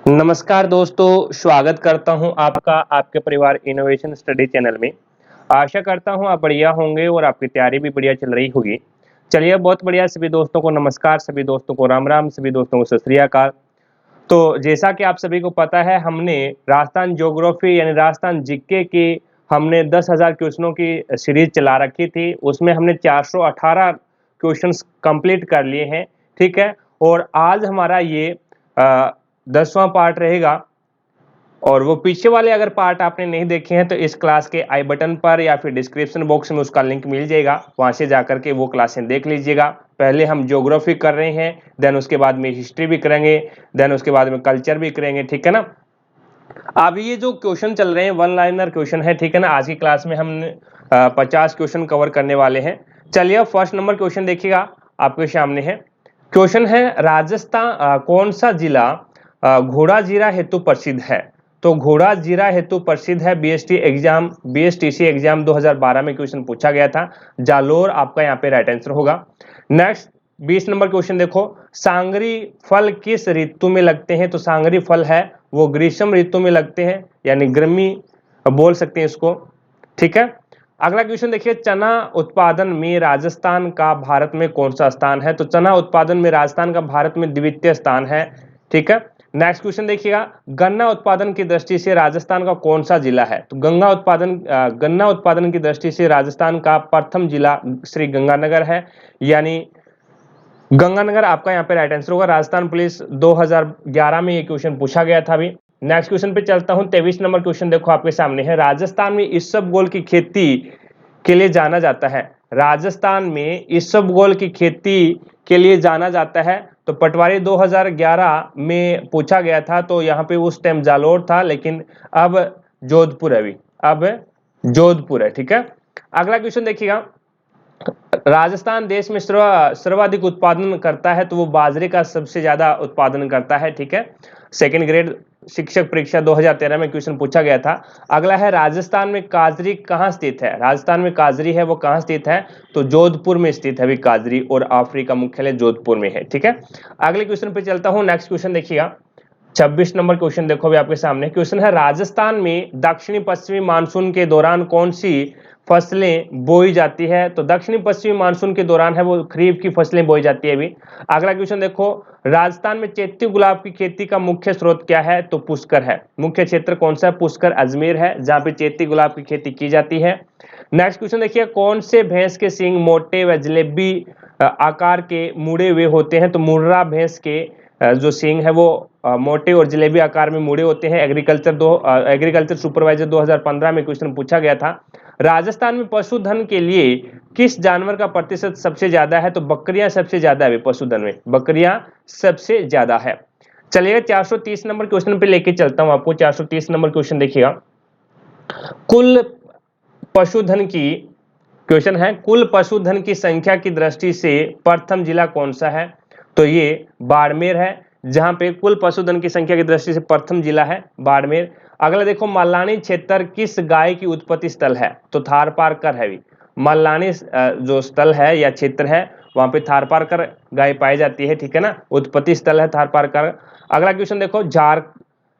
नमस्कार दोस्तों, स्वागत करता हूं आपका आपके परिवार इनोवेशन स्टडी चैनल में। आशा करता हूं आप बढ़िया होंगे और आपकी तैयारी भी बढ़िया चल रही होगी। चलिए बहुत बढ़िया, सभी दोस्तों को नमस्कार, सभी दोस्तों को राम राम, सभी दोस्तों को सत श्री अकाल। तो जैसा कि आप सभी को पता है, हमने राजस्थान ज्योग्राफी यानी राजस्थान जीके की हमने 10,000 क्वेश्चनों की सीरीज चला रखी थी। उसमें हमने 418 क्वेश्चंस कंप्लीट कर लिए हैं, ठीक है। और आज हमारा ये 10वां पार्ट रहेगा। और वो पीछे वाले अगर पार्ट आपने नहीं देखे हैं तो इस क्लास के आई बटन पर या फिर डिस्क्रिप्शन बॉक्स में उसका लिंक मिल जाएगा, वहां से जाकर के वो क्लासें देख लीजिएगा। पहले हम ज्योग्राफी कर रहे हैं, देन उसके बाद में हिस्ट्री भी करेंगे, देन उसके बाद में कल्चर भी करेंगे, ठीक है ना। अब ये जो क्वेश्चन चल रहे हैं वन लाइनर क्वेश्चन है, ठीक है ना। आज की क्लास में हम 50 क्वेश्चन कवर करने वाले हैं। चलिए अब फर्स्ट नंबर क्वेश्चन देखिएगा, आपके सामने है। क्वेश्चन है, राजस्थान कौन सा जिला घोड़ा जीरा हेतु प्रसिद्ध है। तो घोड़ा जीरा हेतु प्रसिद्ध है, बीएसटीसी एग्जाम 2012 में क्वेश्चन पूछा गया था। जालोर आपका यहाँ पे राइट आंसर होगा। नेक्स्ट 20 नंबर क्वेश्चन देखो, सांगरी फल किस ऋतु में लगते हैं। तो सांगरी फल है वो ग्रीष्म ऋतु में लगते हैं, यानी गर्मी बोल सकते हैं इसको, ठीक है। अगला क्वेश्चन देखिए, चना उत्पादन में राजस्थान का भारत में कौन सा स्थान है। तो चना उत्पादन में राजस्थान का भारत में द्वितीय स्थान है, ठीक है। नेक्स्ट क्वेश्चन देखिएगा, गन्ना उत्पादन की दृष्टि से राजस्थान का कौन सा जिला है। तो गन्ना उत्पादन की दृष्टि से राजस्थान का प्रथम जिला श्री गंगानगर है, यानी गंगानगर आपका यहाँ पे राइट आंसर होगा। राजस्थान पुलिस 2011 में ये क्वेश्चन पूछा गया था अभी। नेक्स्ट क्वेश्चन पे चलता हूँ, 23 नंबर क्वेश्चन देखो आपके सामने है। राजस्थान में इसबगोल की खेती के लिए जाना जाता है। राजस्थान में इसबगोल की खेती के लिए जाना जाता है। तो पटवारी 2011 में पूछा गया था, तो यहाँ पे उस टाइम जालोर था, लेकिन अब जोधपुर है, अभी अब जोधपुर है, ठीक है। अगला क्वेश्चन देखिएगा, राजस्थान देश में सर्वाधिक उत्पादन करता है। तो वो बाजरे का सबसे ज्यादा उत्पादन करता है, ठीक है। सेकंड ग्रेड शिक्षक परीक्षा 2013 में क्वेश्चन पूछा गया था। अगला है, राजस्थान में काजरी कहाँ स्थित है। राजस्थान में काजरी है वो कहाँ स्थित है। तो जोधपुर में स्थित है अभी काजरी, और अफ्रीका मुख्यालय जोधपुर में है, ठीक है। अगले क्वेश्चन पे चलता हूँ। नेक्स्ट क्वेश्चन देखिएगा, 26 नंबर क्वेश्चन देखो अभी आपके सामने। क्वेश्चन है, राजस्थान में दक्षिणी पश्चिमी मानसून के दौरान कौन सी फसलें बोई जाती है। तो दक्षिणी पश्चिमी मानसून के दौरान है वो खरीफ की फसलें बोई जाती है अभी। अगला क्वेश्चन देखो, राजस्थान में चैती गुलाब की खेती का मुख्य स्रोत क्या है। तो पुष्कर है। मुख्य क्षेत्र कौन सा है। पुष्कर अजमेर है, जहां पे चैती गुलाब की खेती की जाती है। नेक्स्ट क्वेश्चन देखिए, कौन से भैंस के सींग मोटे व जलेबी आकार के मुड़े हुए होते हैं। तो मुर्रा भैंस के जो सींग है वो मोटे और जलेबी आकार में मुड़े होते हैं। एग्रीकल्चर सुपरवाइजर 2015 में क्वेश्चन पूछा गया था। राजस्थान में पशुधन के लिए किस जानवर का प्रतिशत सबसे ज्यादा है। तो बकरियां सबसे ज्यादा है, पशुधन में बकरियां सबसे ज्यादा है। चलिए 430 नंबर क्वेश्चन पे लेके चलता हूं आपको। 430 नंबर क्वेश्चन देखिएगा, कुल पशुधन की क्वेश्चन है, कुल पशुधन की संख्या की दृष्टि से प्रथम जिला कौन सा है। तो ये बाड़मेर है, जहां पे कुल पशुधन की संख्या की दृष्टि से प्रथम जिला है बाड़मेर। अगला देखो, मल्लानी क्षेत्र किस गाय की उत्पत्ति स्थल है। तो थारपारकर है। मल्लानी जो स्थल है या क्षेत्र है, वहां पे थारपारकर गाय पाई जाती है, ठीक है ना। उत्पत्ति स्थल है थारपारकर। अगला क्वेश्चन देखो,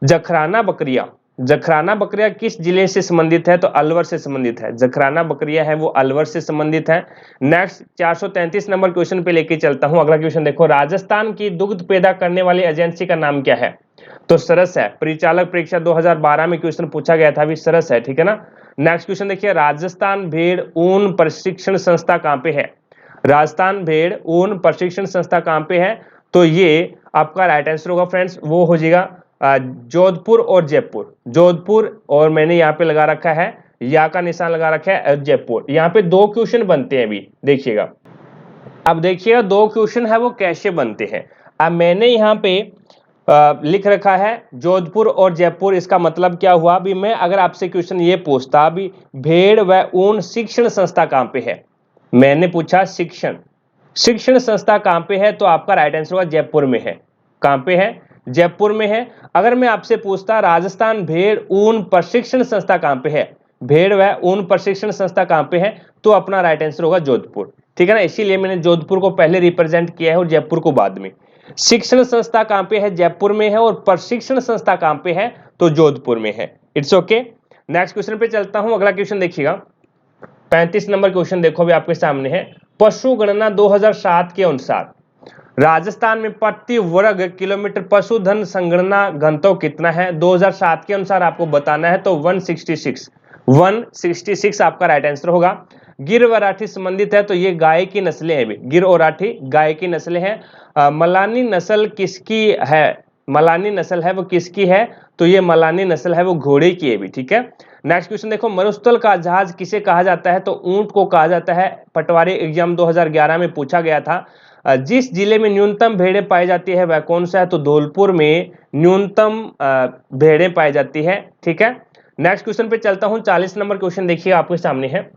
जखराना बकरिया जखराना बकरिया किस जिले से संबंधित है। तो अलवर से संबंधित है। जखराना बकरिया है वो अलवर से संबंधित है। नेक्स्ट 433 नंबर क्वेश्चन पे लेके चलता हूं। अगला क्वेश्चन देखो, राजस्थान की दुग्ध पैदा करने वाली एजेंसी का नाम क्या है। तो सरस है। परिचालक परीक्षा 2012 में क्वेश्चन पूछा गया था, अभी सरस है, ठीक है ना। नेक्स्ट क्वेश्चन देखिए, राजस्थान भेड़ ऊन प्रशिक्षण संस्था कहां पे है। राजस्थान भेड़ ऊन प्रशिक्षण संस्था कहां पे है। तो ये आपका राइट आंसर होगा फ्रेंड्स, वो हो जाएगा जोधपुर और जयपुर। जोधपुर और मैंने यहाँ पे लगा रखा है, या का निशान लगा रखा है जयपुर। यहाँ पे दो क्वेश्चन बनते हैं अभी, देखिएगा। अब देखिएगा दो क्वेश्चन है वो कैसे बनते हैं। अब मैंने यहाँ पे लिख रखा है जोधपुर और जयपुर, इसका मतलब क्या हुआ। अभी मैं अगर आपसे क्वेश्चन ये पूछता, अभी भेड़ व ऊन शिक्षण संस्था कहां पे है। मैंने पूछा शिक्षण संस्था कहां पे है, तो आपका राइट आंसर होगा जयपुर में है। कहां पे है, जयपुर में है। अगर मैं आपसे पूछता राजस्थान भेड़ ऊन प्रशिक्षण संस्था कहां पे है, भेड़ व ऊन प्रशिक्षण संस्था कहां पे है, तो अपना राइट आंसर होगा जोधपुर, ठीक है ना। इसीलिए मैंने जोधपुर को पहले रिप्रेजेंट किया है और जयपुर को बाद में। शिक्षण संस्था कहां पे है? जयपुर में है। और प्रशिक्षण संस्था कहां पे है? तो जोधपुर में है। It's okay. नेक्स्ट क्वेश्चन पे चलता हूं। अगला क्वेश्चन देखिएगा, 35 नंबर क्वेश्चन देखो अभी आपके सामने है। पशु गणना 2007 के अनुसार राजस्थान में प्रति वर्ग किलोमीटर पशुधन संगणना घनत्व कितना है? 2007 के अनुसार आपको बताना है, तो 166 आपका राइट आंसर होगा। गिर और राठी संबंधित है, तो ये गाय की नस्लें हैं। गिर और राठी गाय की नस्लें हैं। मलानी नस्ल किसकी है? मलानी नस्ल है वो किसकी है? तो ये मलानी नस्ल है वो घोड़े की है भी। ठीक है। नेक्स्ट क्वेश्चन देखो, मरुस्थल का जहाज किसे कहा जाता है? तो ऊंट को कहा जाता है। पटवारी एग्जाम 2011 में पूछा गया था। जिस जिले में न्यूनतम भेड़ें पाई जाती है वह कौन सा है? तो धौलपुर में न्यूनतम भेड़ें पाई जाती है। ठीक है। नेक्स्ट क्वेश्चन पे चलता हूं। 40 नंबर क्वेश्चन देखिए आपके सामने है।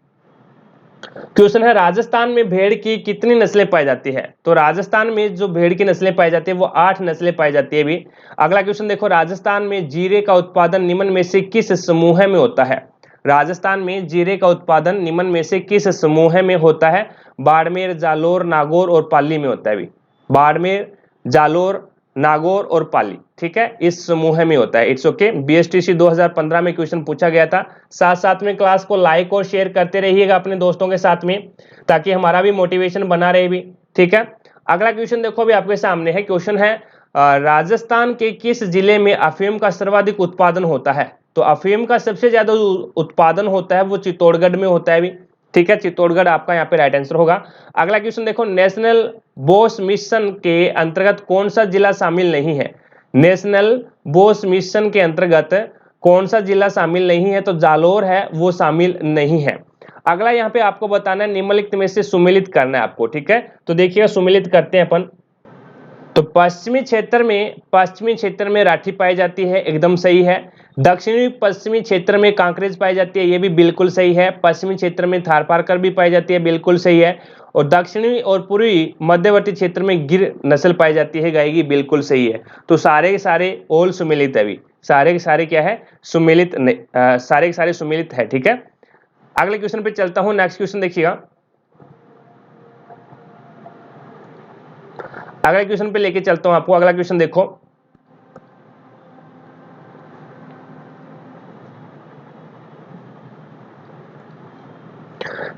क्वेश्चन है, राजस्थान में भेड़ की कितनी नस्लें पाई जाती है? तो राजस्थान में जो भेड़ की नस्लें पाई जाती है वो 8 नस्लें पाई जाती है भी। अगला क्वेश्चन देखो, राजस्थान में जीरे का उत्पादन निम्न में से किस समूह में होता है? राजस्थान में जीरे का उत्पादन निम्न में से किस समूह में होता है? बाड़मेर, जालोर, नागौर और पाली में होता है भी। बाड़मेर, जालोर, नागौर और पाली। ठीक है, इस समूह में होता है। It's okay. बीएसटीसी 2015 में क्वेश्चन पूछा गया था। साथ साथ में क्लास को लाइक और शेयर करते रहिएगा अपने दोस्तों के साथ में, ताकि हमारा भी मोटिवेशन बना रहे भी। ठीक है। अगला क्वेश्चन देखो अभी आपके सामने है। क्वेश्चन है, राजस्थान के किस जिले में अफीम का सर्वाधिक उत्पादन होता है? तो अफीम का सबसे ज्यादा उत्पादन होता है वो चित्तौड़गढ़ में होता है भी। ठीक है, चित्तौड़गढ़ आपका यहाँ पे राइट आंसर होगा। अगला क्वेश्चन देखो, नेशनल बोस मिशन के अंतर्गत कौन सा जिला शामिल नहीं है? नेशनल बोस मिशन के अंतर्गत कौन सा जिला शामिल नहीं है? तो जालोर है वो शामिल नहीं है। अगला यहाँ पे आपको बताना है, निम्नलिखित में से सुमेलित करना है आपको। ठीक है, तो देखिएगा सुमेलित करते हैं अपन। तो पश्चिमी क्षेत्र में राठी पाई जाती है, एकदम सही है। दक्षिणी पश्चिमी क्षेत्र में कांकरेज पाई जाती है, ये भी बिल्कुल सही है। पश्चिमी क्षेत्र में थारपारकर भी पाई जाती है, बिल्कुल सही है। और दक्षिणी और पूर्वी मध्यवर्ती क्षेत्र में गिर नस्ल पाई जाती है गाय की, बिल्कुल सही है। तो सारे के सारे ऑल सुमेलित है अभी, सारे के सारे क्या है? सुमेलित सारे के सारे सुमेलित है। ठीक है। अगले क्वेश्चन पे चलता हूं। नेक्स्ट क्वेश्चन देखिएगा, अगले क्वेश्चन पे लेके चलता हूं आपको। अगला क्वेश्चन देखो,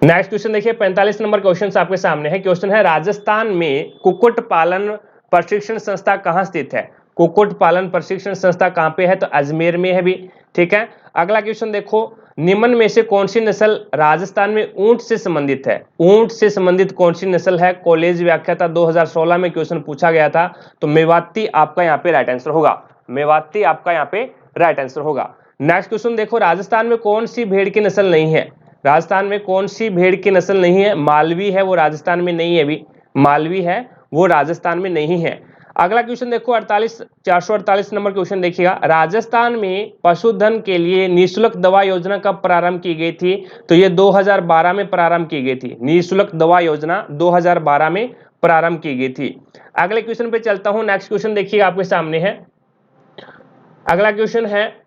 नेक्स्ट क्वेश्चन देखिए, 45 नंबर क्वेश्चन आपके सामने है। क्वेश्चन है, राजस्थान में कुक्कुट पालन प्रशिक्षण संस्था कहां स्थित है? कुक्कुट पालन प्रशिक्षण संस्था कहां पे है? तो अजमेर में है भी। ठीक है। अगला क्वेश्चन देखो, निम्न में से कौन सी नस्ल राजस्थान में ऊंट से संबंधित है? ऊंट से संबंधित कौन सी नस्ल है? कॉलेज व्याख्याता 2016 में क्वेश्चन पूछा गया था। तो मेवाती आपका यहाँ पे राइट आंसर होगा। मेवाती आपका यहाँ पे राइट आंसर होगा। नेक्स्ट क्वेश्चन देखो, राजस्थान में कौन सी भेड़ की नस्ल नहीं है? राजस्थान में कौन सी भेड़ की नस्ल नहीं है? मालवी है वो राजस्थान में नहीं है भी। मालवी है वो राजस्थान में नहीं है। अगला क्वेश्चन देखो, 448 नंबर क्वेश्चन देखिएगा, राजस्थान में पशुधन के लिए निःशुल्क दवा योजना कब प्रारंभ की गई थी? तो ये 2012 में प्रारंभ की गई थी। निःशुल्क दवा योजना 2012 में प्रारंभ की गई थी। अगले क्वेश्चन पे चलता हूं। नेक्स्ट क्वेश्चन देखिएगा आपके सामने है। अगला क्वेश्चन है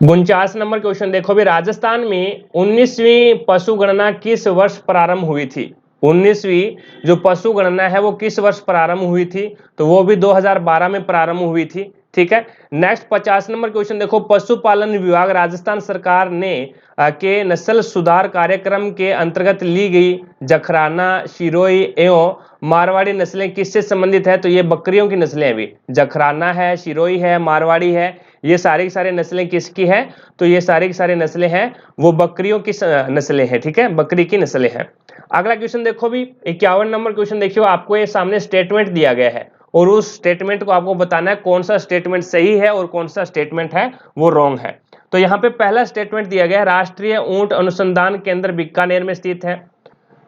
49 नंबर क्वेश्चन देखो भी, राजस्थान में 19वीं पशु गणना किस वर्ष प्रारंभ हुई थी? 19वीं जो पशु गणना है वो किस वर्ष प्रारंभ हुई थी? तो वो भी 2012 में प्रारंभ हुई थी। ठीक है। नेक्स्ट 50 नंबर क्वेश्चन देखो, पशुपालन विभाग राजस्थान सरकार ने के नस्ल सुधार कार्यक्रम के अंतर्गत ली गई जखराना, शिरोई एवं मारवाड़ी नस्लें किससे संबंधित है? तो ये बकरियों की नस्लें भी। जखराना है, शिरोई है, मारवाड़ी है, ये सारे की सारे नस्लें किसकी है? तो ये सारे की सारे नस्लें हैं वो बकरियों की नस्लें हैं। ठीक है, बकरी की नस्लें हैं। अगला क्वेश्चन देखो भी, 51 नंबर क्वेश्चन देखियो, आपको ये सामने स्टेटमेंट दिया गया है और उस स्टेटमेंट को आपको बताना है कौन सा स्टेटमेंट सही है और कौन सा स्टेटमेंट है वो रॉन्ग है। तो यहाँ पे पहला स्टेटमेंट दिया गया है, राष्ट्रीय ऊंट अनुसंधान केंद्र बीकानेर में स्थित है।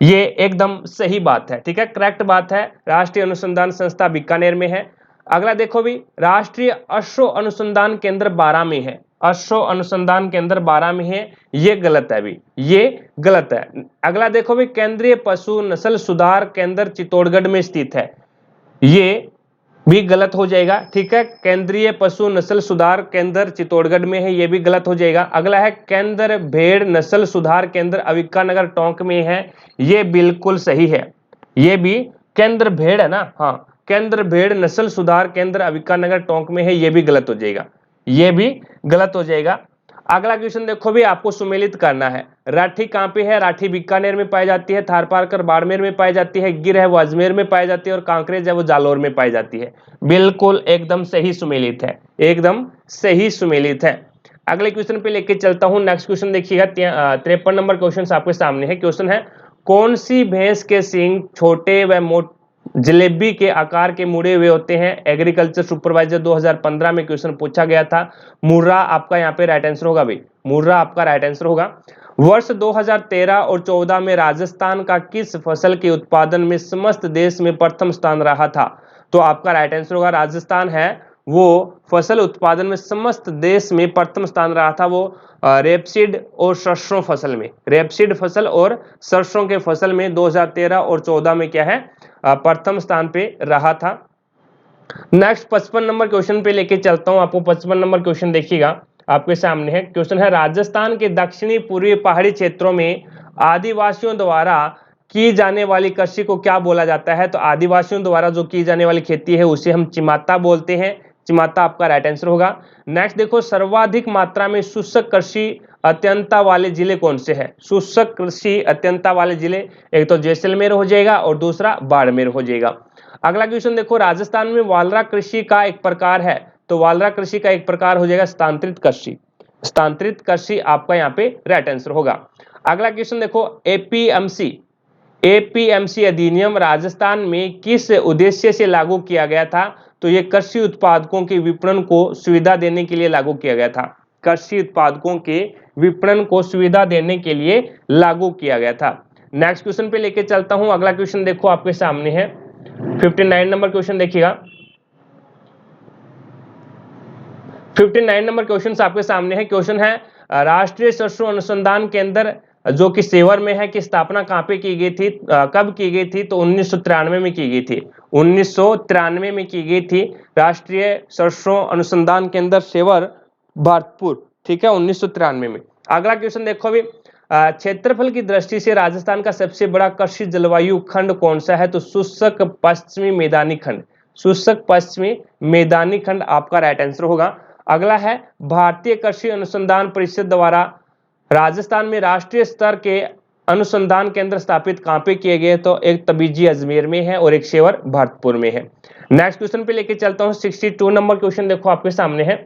ये एकदम सही बात है। ठीक है, करेक्ट बात है, राष्ट्रीय अनुसंधान संस्था बीकानेर में है। अगला देखो भी, राष्ट्रीय अश्व अनुसंधान केंद्र बारां में है। अश्व अनुसंधान केंद्र बारां में है, ये गलत है भी, ये गलत है। अगला देखो भी, केंद्रीय पशु नस्ल सुधार केंद्र चित्तौड़गढ़ में स्थित है, ये भी गलत हो जाएगा। ठीक है, केंद्रीय पशु नस्ल सुधार केंद्र चित्तौड़गढ़ में है, ये भी गलत हो जाएगा। अगला है केंद्र भेड़ नस्ल सुधार केंद्र अविका नगर टोंक में है, ये बिल्कुल सही है, ये भी केंद्र भेड़ है ना, हाँ केंद्र भेड़ नस्ल सुधार केंद्र अविकानगर टोंक में है, ये भी गलत हो जाएगा, ये भी गलत हो जाएगा। अगला क्वेश्चन देखो भी, आपको सुमेलित करना है। राठी कहाँ पे है? राठी बीकानेर में पाई जाती है, थारपारकर बाड़मेर में पाई जाती है, गिर है वो अजमेर में पाई जाती है और कांकरेज है वो जालौर में पाई जाती है। बिल्कुल एकदम सही सुमेलित है, एकदम सही सुमेलित है। अगले क्वेश्चन पे लेके चलता हूं। नेक्स्ट क्वेश्चन देखिएगा, 53 नंबर क्वेश्चन आपके सामने है। क्वेश्चन है, कौन सी भैंस के सींग छोटे व मोटे जलेबी के आकार के मुड़े हुए होते हैं? एग्रीकल्चर सुपरवाइजर 2015 में क्वेश्चन पूछा गया था। मुर्रा आपका यहाँ पे राइट आंसर होगा भाई, मुर्रा आपका राइट आंसर होगा। वर्ष 2013 और 14 में राजस्थान का किस फसल के उत्पादन में समस्त देश में प्रथम स्थान रहा था? तो आपका राइट आंसर होगा राजस्थान है वो फसल उत्पादन में समस्त देश में प्रथम स्थान रहा था, वो रेपसीड और सरसों फसल में, रेपसीड फसल और सरसों के फसल में 2013 और 14 में क्या है, प्रथम स्थान पे रहा था। नेक्स्ट 55 नंबर क्वेश्चन पे लेके चलता हूं आपको। 55 नंबर क्वेश्चन देखिएगा, आपके सामने है। क्वेश्चन है, राजस्थान के दक्षिणी पूर्वी पहाड़ी क्षेत्रों में आदिवासियों द्वारा की जाने वाली कृषि को क्या बोला जाता है? तो आदिवासियों द्वारा जो की जाने वाली खेती है उसे हम चिमाता बोलते हैं, चिमाता आपका राइट आंसर होगा। नेक्स्ट देखो, सर्वाधिक मात्रा में शुष्क कृषि अत्यंता वाले जिले कौन से हैं? शुष्क कृषि अत्यंता वाले जिले, एक तो जैसलमेर हो जाएगा और दूसरा बाड़मेर हो जाएगा। अगला क्वेश्चन देखो, राजस्थान में वालरा कृषि का एक प्रकार है, तो वालरा कृषि का एक प्रकार हो जाएगा स्थानांतरित कृषि, स्थानांतरित कृषि आपका यहाँ पे राइट आंसर होगा। अगला क्वेश्चन देखो, एपीएमसी, एपीएमसी अधिनियम राजस्थान में किस उद्देश्य से लागू किया गया था? तो ये कृषि उत्पादकों के विपणन को सुविधा देने के लिए लागू किया गया था, कृषि उत्पादकों के विपणन को सुविधा देने के लिए लागू किया गया था। नेक्स्ट क्वेश्चन पे लेके चलता हूं। अगला क्वेश्चन देखो आपके सामने है, 59 नंबर क्वेश्चन देखिएगा। 59 नंबर क्वेश्चन आपके सामने है। क्वेश्चन है, राष्ट्रीय सरसों अनुसंधान केंद्र जो कि सेवर में है की स्थापना कहां पे की गई थी, कब की गई थी? तो 1993 में की गई थी, 1993 में की गई थी राष्ट्रीय सरसों अनुसंधान केंद्र सेवर भरतपुर, ठीक है, 1993 में। अगला क्वेश्चन देखो अभी, क्षेत्रफल की दृष्टि से राजस्थान का सबसे बड़ा कृषि जलवायु खंड कौन सा है? तो शुष्क पश्चिमी मैदानी खंड, शुष्क पश्चिमी मैदानी खंड आपका राइट आंसर होगा। अगला है, भारतीय कृषि अनुसंधान परिषद द्वारा राजस्थान में राष्ट्रीय स्तर के अनुसंधान केंद्र स्थापित कहां पे किए गए? तो एक तबीजी अजमेर में है और एक शेवर भरतपुर में है। नेक्स्ट क्वेश्चन पे लेके चलता हूं। 62 नंबर क्वेश्चन देखो आपके सामने है।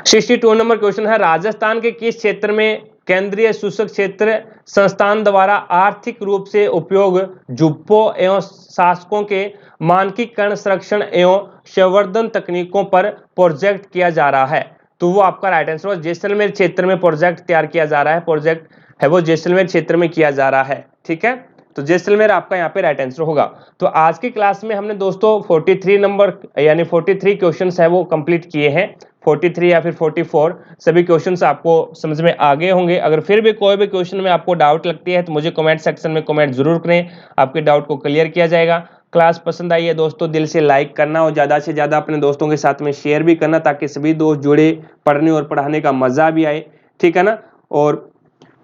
62 नंबर क्वेश्चन है, राजस्थान के किस क्षेत्र में केंद्रीय शुष्क क्षेत्र संस्थान द्वारा आर्थिक रूप से उपयोग जुप्पो एवं शासकों के मानकीकरण संरक्षण एवं संवर्धन तकनीकों पर प्रोजेक्ट किया जा रहा है? तो वो आपका राइट आंसर है, जैसलमेर क्षेत्र में प्रोजेक्ट तैयार किया जा रहा है, प्रोजेक्ट है वो जैसलमेर क्षेत्र में किया जा रहा है, ठीक है, तो जैसलमेर आपका यहाँ पे राइट आंसर होगा। तो आज की क्लास में हमने दोस्तों 43 नंबर यानी 43 क्वेश्चंस है वो कंप्लीट किए हैं, 43 या फिर 44 सभी क्वेश्चंस आपको समझ में आ गए होंगे। अगर फिर भी कोई भी क्वेश्चन में आपको डाउट लगती है तो मुझे कमेंट सेक्शन में कमेंट जरूर करें, आपके डाउट को क्लियर किया जाएगा। क्लास पसंद आई है दोस्तों, दिल से लाइक करना और ज़्यादा से ज़्यादा अपने दोस्तों के साथ में शेयर भी करना, ताकि सभी दोस्त जुड़े, पढ़ने और पढ़ाने का मज़ा भी आए, ठीक है ना। और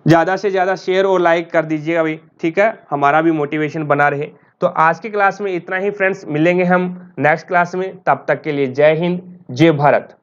ज़्यादा से ज़्यादा शेयर और लाइक कर दीजिएगा भाई, ठीक है, हमारा भी मोटिवेशन बना रहे। तो आज की क्लास में इतना ही फ्रेंड्स, मिलेंगे हम नेक्स्ट क्लास में, तब तक के लिए जय हिंद, जय भारत।